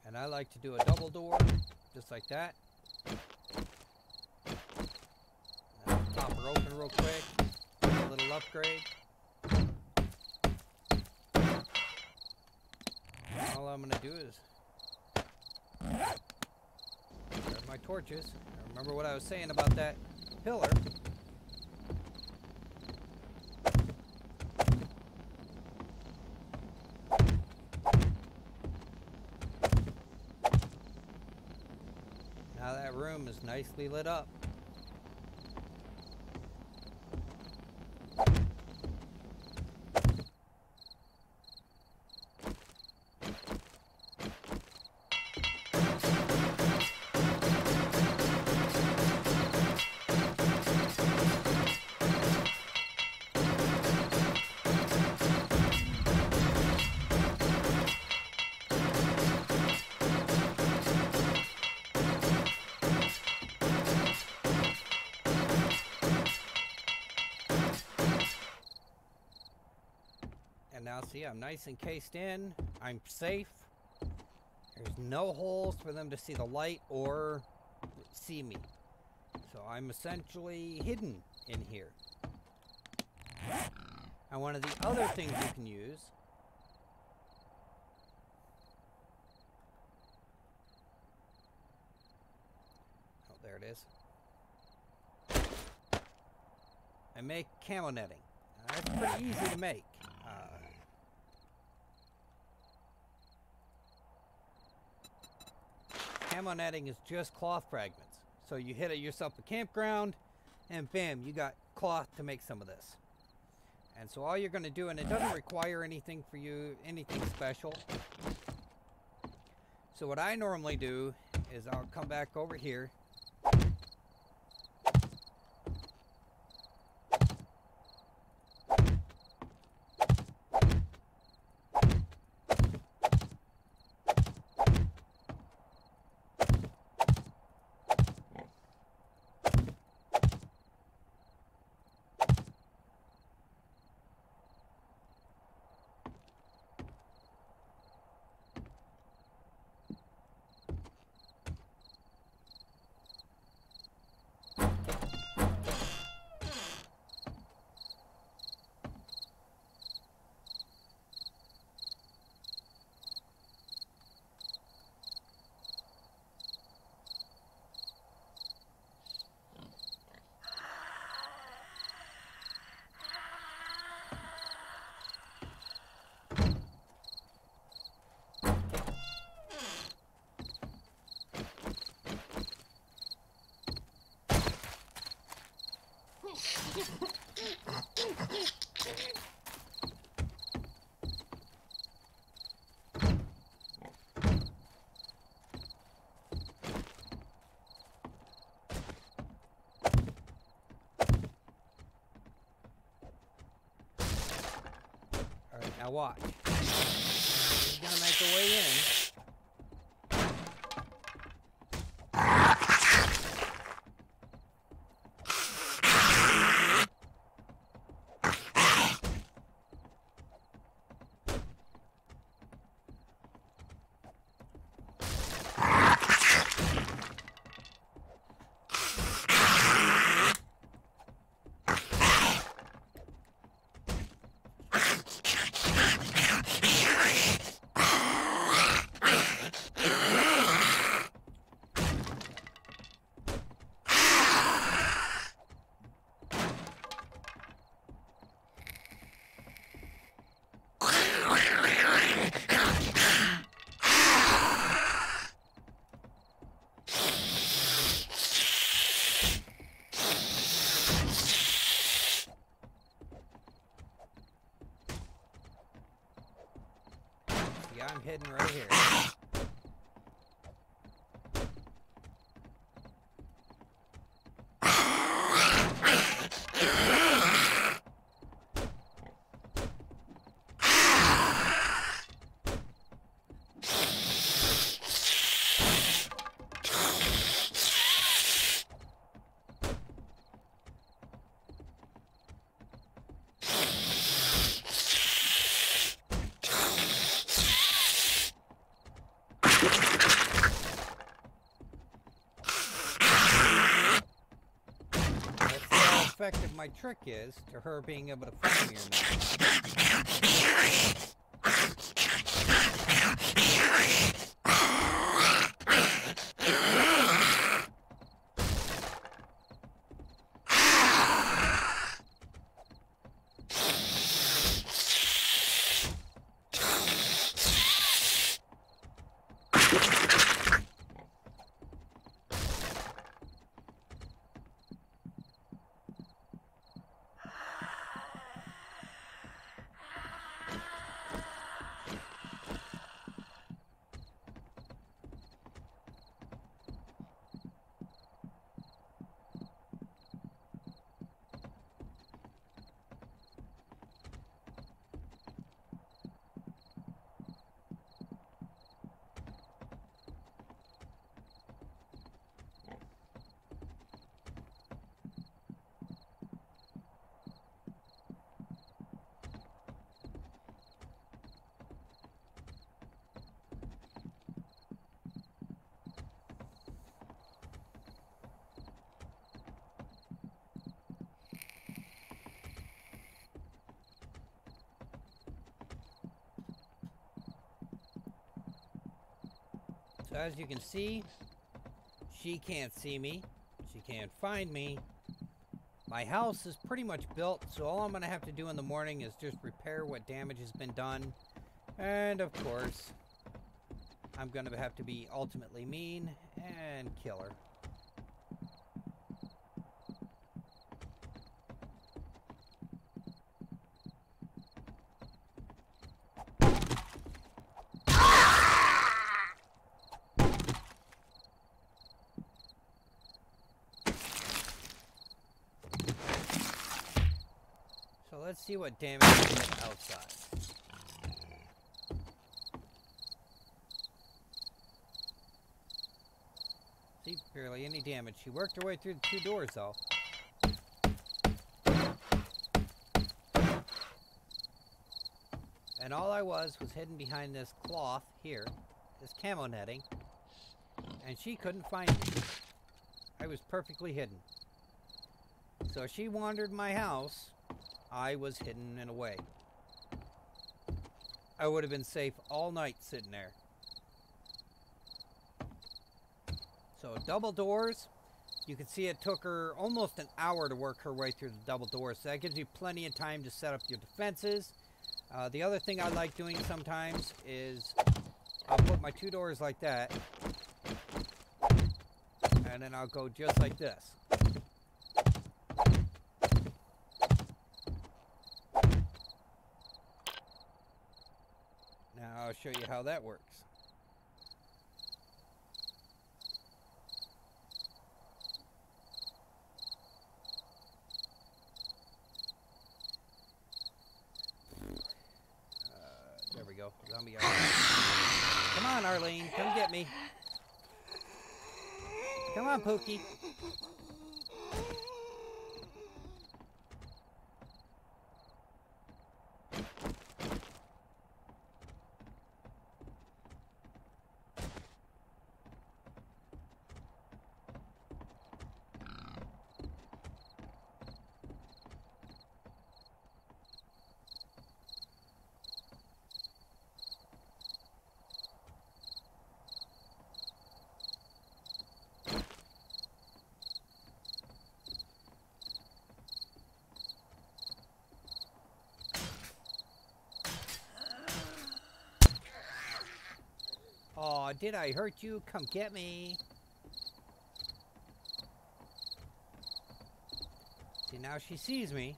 And I like to do a double door, just like that. And pop her open real quick. A little upgrade. All I'm going to do is grab my torches. Remember what I was saying about that pillar. Now that room is nicely lit up. Now see, I'm nice and cased in. I'm safe. There's no holes for them to see the light or see me. So I'm essentially hidden in here. And one of the other things you can use oh, there it is. I make camo netting. That's pretty easy to make. Camo netting is just cloth fragments. So you hit it yourself a campground, and bam, you got cloth to make some of this. And so all you're going to do, and it doesn't require anything for you, anything special. So what I normally do is I'll come back over here. Alright, now watch. He's gonna make a way in. Yeah, I'm hidden right here. Effective my trick is to her being able to find me or not. So as you can see, she can't see me. She can't find me. My house is pretty much built, so all I'm going to have to do in the morning is just repair what damage has been done. And of course, I'm going to have to be ultimately mean and kill her. So let's see what damage we get outside. See, barely any damage. She worked her way through the 2 doors, though. And all I was hidden behind this cloth here, this camo netting, and she couldn't find me. I was perfectly hidden. So if she wandered my house, I was hidden in a way. I would have been safe all night sitting there. So double doors, you can see it took her almost an hour to work her way through the double doors. So that gives you plenty of time to set up your defenses. The other thing I like doing sometimes is I'll put my 2 doors like that, and then I'll go just like this. Now I'll show you how that works. There we go. Zombie guy. Come on, Arlene. Come get me. Come on, Pookie. Aw, did I hurt you? Come get me. See, now she sees me.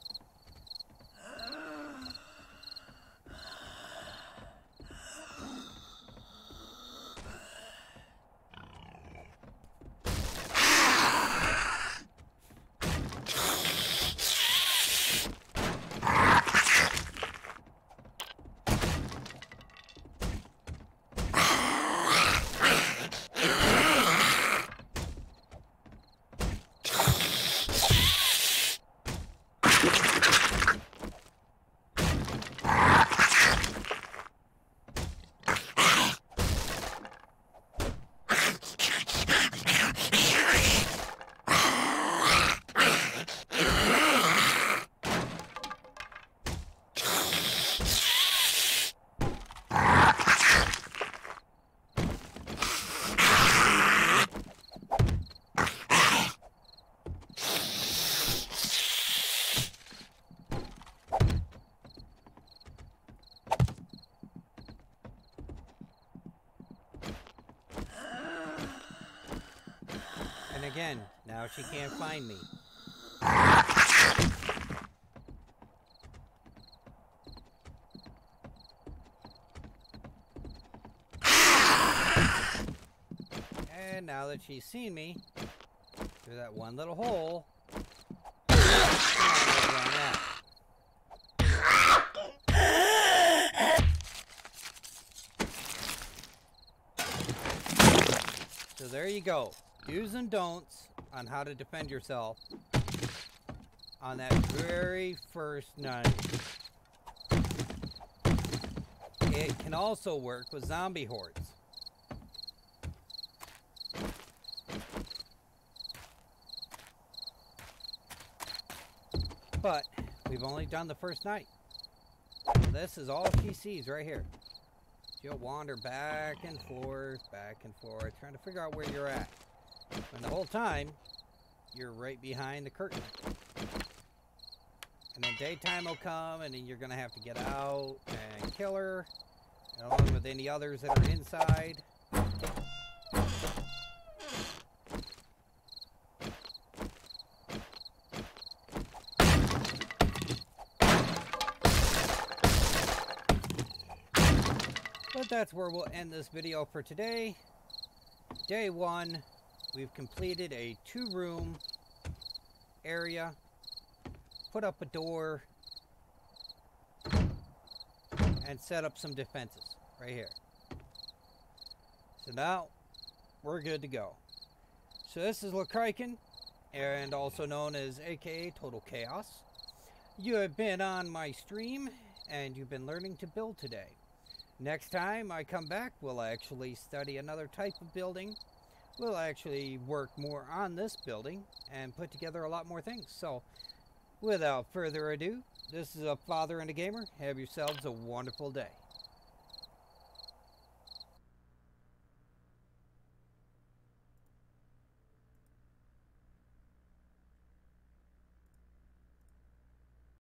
Again, now she can't find me. And now that she's seen me through that one little hole, so there you go. Do's and don'ts on how to defend yourself on that very first night. It can also work with zombie hordes. But we've only done the first night. This is all she sees right here. You'll wander back and forth, trying to figure out where you're at. And the whole time, you're right behind the curtain. And then daytime will come, and then you're going to have to get out and kill her, along with any others that are inside. But that's where we'll end this video for today. Day 1, we've completed a 2-room area, put up a door, and set up some defenses right here. So now we're good to go. So this is Lakrykan, and also known as AKA Total Chaos. You have been on my stream, and you've been learning to build today. Next time I come back, we'll actually study another type of building. We'll actually work more on this building and put together a lot more things. So, without further ado, this is a Father and a Gamer. Have yourselves a wonderful day.